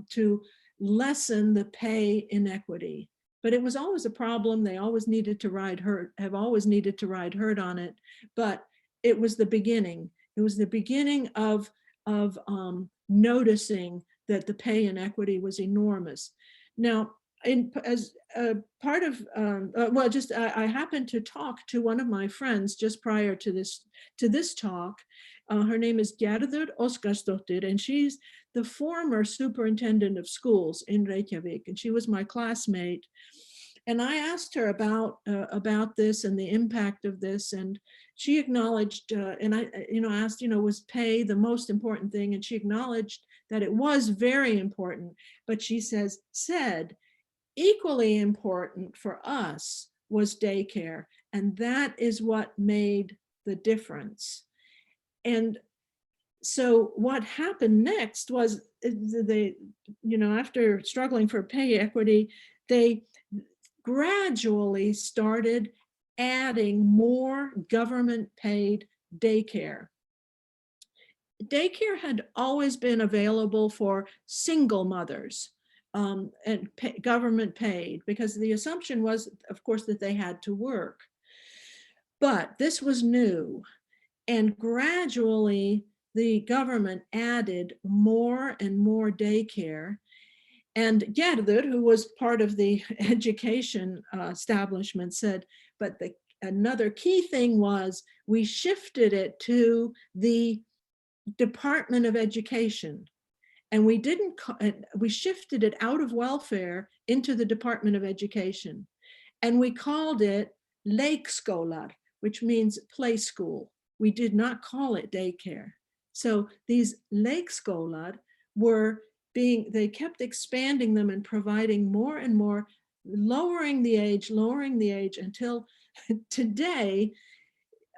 to lessen the pay inequity, but it was always a problem. They always needed to ride herd, have always needed to ride herd on it, but it was the beginning. It was the beginning of noticing that the pay inequity was enormous. Now, as part of, I happened to talk to one of my friends just prior to this talk. Her name is Gerður Óskarsdóttir, and she's the former superintendent of schools in Reykjavik, and she was my classmate. And I asked her about this and the impact of this, and she acknowledged, and I asked, was pay the most important thing? And she acknowledged that it was very important, but she said equally important for us was daycare, and that is what made the difference. And so what happened next was they, after struggling for pay equity, they gradually started adding more government paid daycare. Daycare had always been available for single mothers and government paid, because the assumption was, of course, that they had to work. But this was new, and gradually the government added more and more daycare. And Gerður, who was part of the education establishment, said, but another key thing was we shifted it to the Department of Education. And we shifted it out of welfare into the Department of Education. And we called it leikskólar, which means play school. We did not call it daycare. So these leikskólar they kept expanding them and providing more and more, lowering the age until today,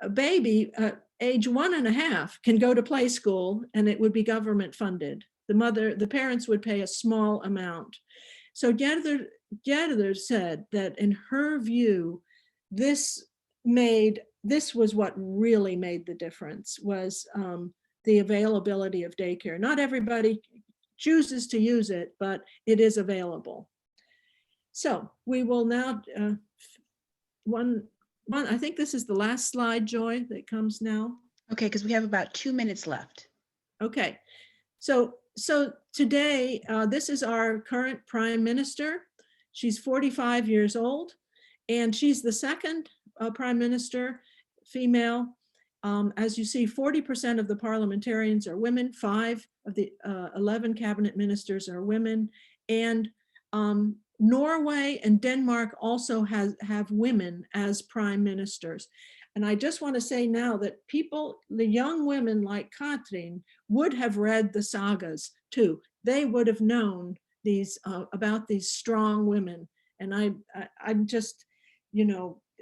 a baby age 1.5 can go to play school, and it would be government funded. The parents would pay a small amount. So Gerður said that in her view, this was what really made the difference, was the availability of daycare. Not everybody chooses to use it, but it is available. So we will now, I think this is the last slide, Joy, that comes now. Okay, because we have about 2 minutes left. Okay, so today, this is our current Prime Minister. She's 45 years old, and she's the second Prime Minister, female. As you see, 40% of the parliamentarians are women, 5 of the 11 cabinet ministers are women, and Norway and Denmark also have women as prime ministers. And I just want to say now that the young women like Katrín would have read the sagas too. They would have known about these strong women. And I'm just,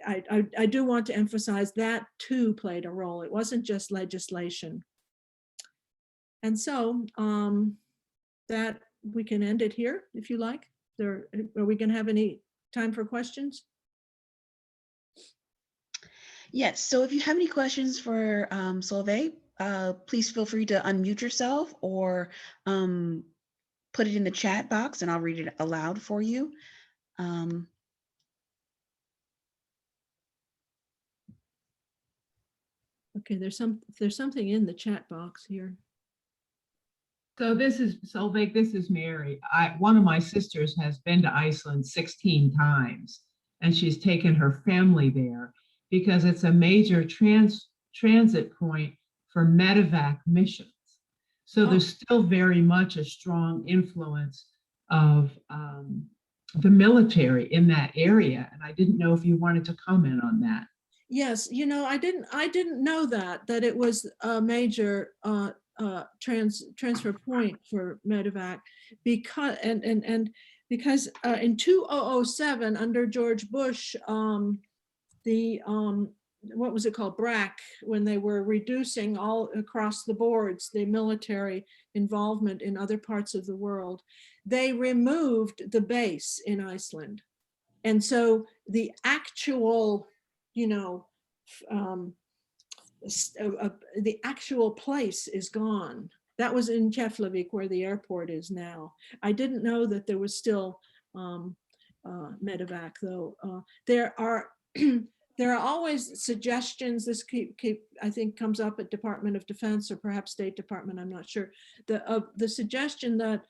I do want to emphasize that too played a role. It wasn't just legislation. And so that we can end it here if you like. Are we going to have any time for questions? Yes, so if you have any questions for Solveig, please feel free to unmute yourself or put it in the chat box and I'll read it aloud for you. Okay, there's something in the chat box here. So this is Solveig, this is Mary. One of my sisters has been to Iceland 16 times, and she's taken her family there because it's a major transit point for medevac missions. So there's still very much a strong influence of the military in that area. And I didn't know if you wanted to comment on that. Yes, I didn't know that it was a major transfer point for medevac, because because in 2007 under George Bush, the what was it called, BRAC, when they were reducing all across the boards the military involvement in other parts of the world, they removed the base in Iceland. And so the actual, you know, the actual place is gone. That was in Keflavik, where the airport is now. I didn't know that there was still medevac, though. There are there are always suggestions. This I think comes up at Department of Defense or perhaps State Department. I'm not sure. The suggestion that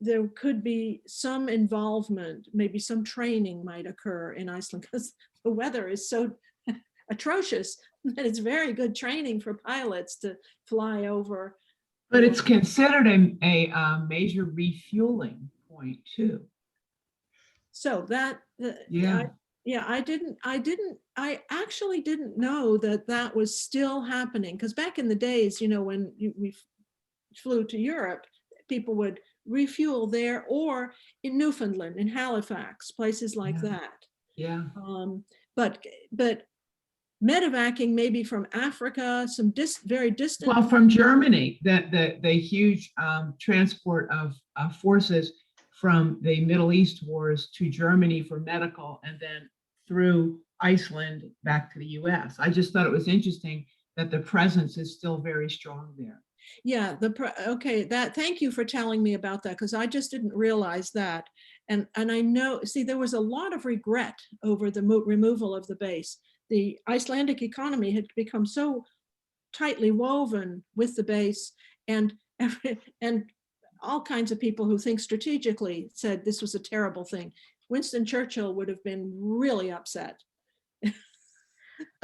there could be some involvement, maybe some training might occur in Iceland, because the weather is so atrocious that it's very good training for pilots to fly over. But it's considered a major refueling point too. So that, Yeah. I actually didn't know that that was still happening, because back in the days, you know, when we flew to Europe, people would refuel there, or in Newfoundland, in Halifax, places like Yeah. that. Yeah. But medevacing maybe from Africa, some very distant. Well, from Germany, the huge transport of forces from the Middle East wars to Germany for medical, and then through Iceland back to the US. I just thought it was interesting that the presence is still very strong there. Yeah, okay, thank you for telling me about that, because I just didn't realize that. And I know, see, there was a lot of regret over the removal of the base. The Icelandic economy had become so tightly woven with the base, and all kinds of people who think strategically said this was a terrible thing. Winston Churchill would have been really upset.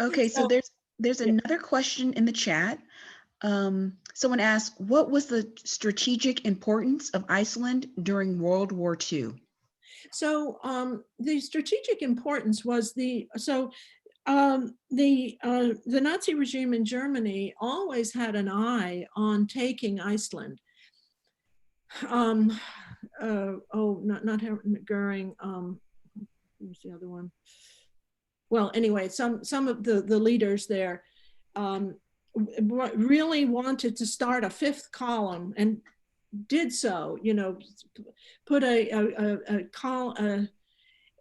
Okay, so there's another question in the chat. Someone asked, what was the strategic importance of Iceland during World War II? So the strategic importance was the Nazi regime in Germany always had an eye on taking Iceland. Not Goering. Who's the other one? Well, anyway, some of the leaders there really wanted to start a fifth column, and did so. You know, put a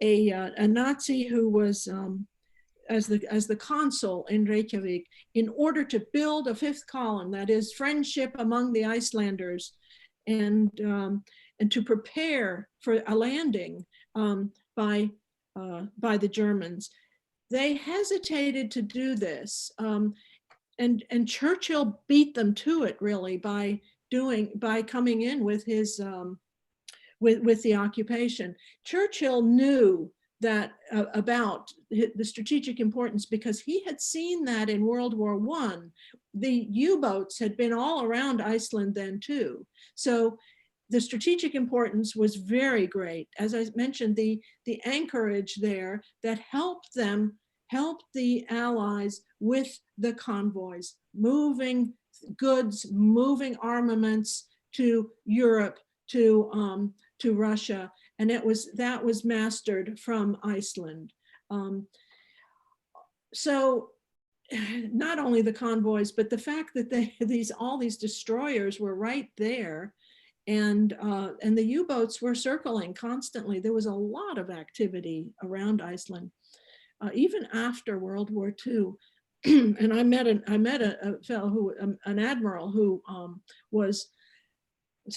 Nazi who was as the consul in Reykjavik, in order to build a fifth column, that is friendship among the Icelanders, and to prepare for a landing by the Germans. They hesitated to do this, and Churchill beat them to it, really, by coming in with his with the occupation. Churchill knew that about the strategic importance, because he had seen that in World War I. The U-boats had been all around Iceland then too. So the strategic importance was very great. As I mentioned, the anchorage there that helped the Allies with the convoys, moving goods, moving armaments to Europe, to Russia, and that was mastered from Iceland. So not only the convoys, but the fact that all these destroyers were right there, and the U-boats were circling constantly. There was a lot of activity around Iceland, even after World War II. And I met a fellow an admiral who was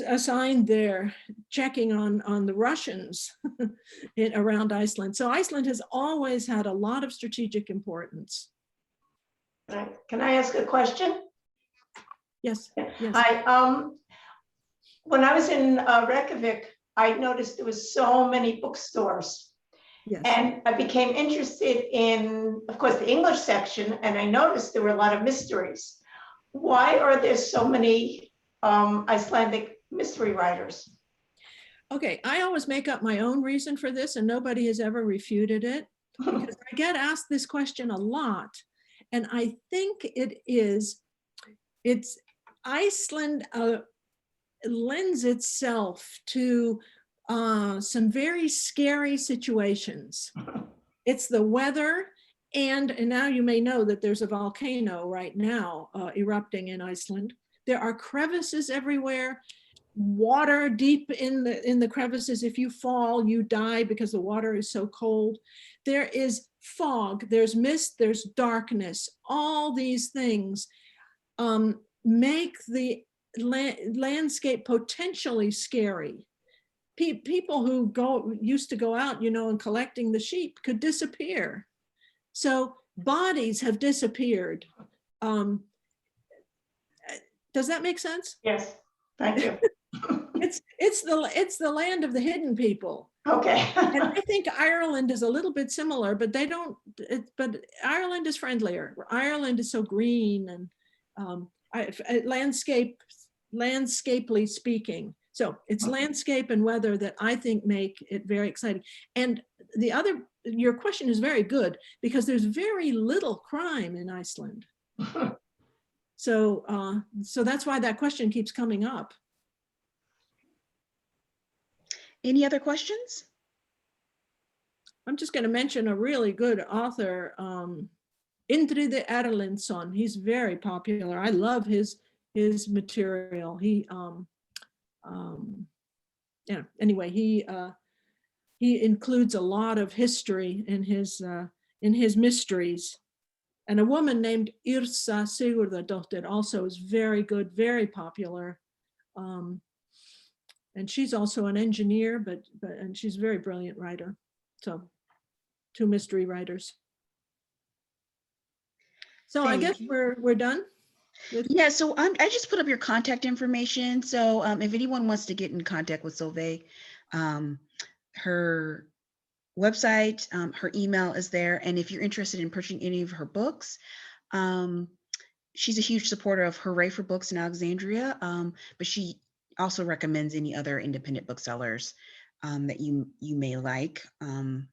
assigned there, checking on the Russians around Iceland. So Iceland has always had a lot of strategic importance. Can I ask a question? Yes. Yes. Hi. When I was in Reykjavik, I noticed there was so many bookstores. Yes. And I became interested in, of course, the English section, and I noticed there were a lot of mysteries. Why are there so many Icelandic mystery writers? Okay, I always make up my own reason for this, and nobody has ever refuted it, because I get asked this question a lot. And I think it's Iceland lends itself to some very scary situations. It's the weather, And now you may know that there's a volcano right now erupting in Iceland. There are crevices everywhere, water deep in the crevices. If you fall, you die because the water is so cold. There is fog, there's mist, there's darkness. All these things make the landscape potentially scary. People who used to go out, and collecting the sheep could disappear. So bodies have disappeared. Does that make sense? Yes, thank you. It's the land of the hidden people. Okay. And I think Ireland is a little bit similar, but but Ireland is friendlier. Ireland is so green and landscapely speaking. So it's landscape and weather that I think make it very exciting. And your question is very good because there's very little crime in Iceland. So that's why that question keeps coming up. Any other questions? I'm just going to mention a really good author, Indriði Erlendsson. He's very popular. I love his material. Anyway, he includes a lot of history in his mysteries. And a woman named Yrsa Sigurðardóttir also is very good, very popular. And she's also an engineer, and she's a very brilliant writer. So 2 mystery writers. So I guess we're done. Yeah, so I just put up your contact information. So if anyone wants to get in contact with Solveig, her website, her email is there. And if you're interested in purchasing any of her books, she's a huge supporter of Hooray for Books in Alexandria, but she also recommends any other independent booksellers that you may like. And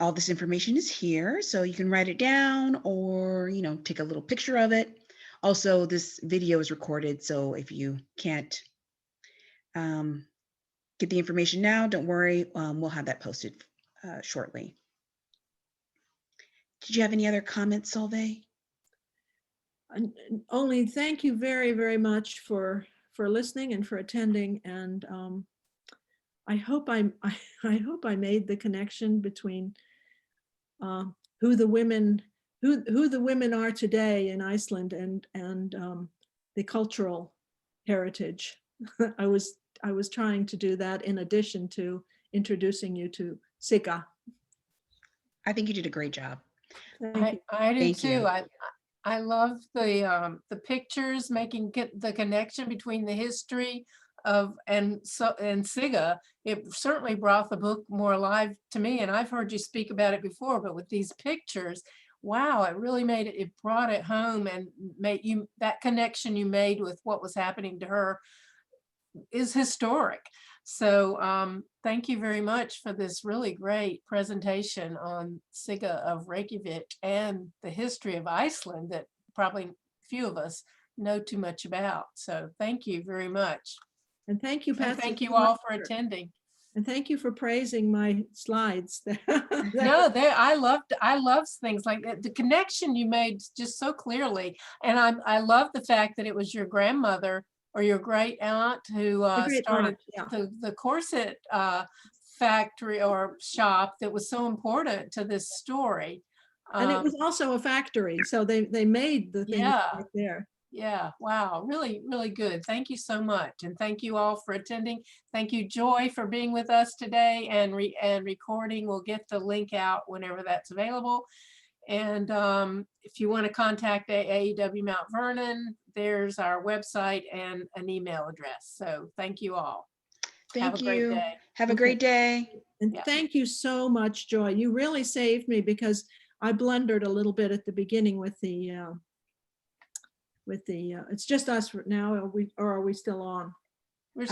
all this information is here, so you can write it down or take a little picture of it. Also, this video is recorded, so if you can't get the information now, don't worry, we'll have that posted shortly. Did you have any other comments, Solveig? Only thank you very, very much for listening and for attending, and I hope I made the connection between who the women are today in Iceland and the cultural heritage. I was trying to do that in addition to introducing you to Sigga. I think you did a great job. I do Thank too. you. I love the pictures, making the connection between the history of and Sigga. It certainly brought the book more alive to me, and I've heard you speak about it before, but with these pictures, wow, it really it brought it home and made that connection you made with what was happening to her is historic. So thank you very much for this really great presentation on Sigga of Reykjavik and the history of Iceland that probably few of us know too much about. So thank you very much. And thank you, Patsy. And thank you all for attending. And thank you for praising my slides. No, I love things like that. The connection you made just so clearly. And I love the fact that it was your grandmother or your great aunt who started the corset factory or shop that was so important to this story. And it was also a factory, so they made the things right there. Yeah, wow, really, really good. Thank you so much. And thank you all for attending. Thank you, Joy, for being with us today and recording. We'll get the link out whenever that's available. And if you want to contact AAEW Mount Vernon, there's our website and an email address. So thank you all. Thank you. Have a great day. Have a great day. And Yeah. thank you so much, Joy. You really saved me because I blundered a little bit at the beginning with the it's just us now, or are we still on? We're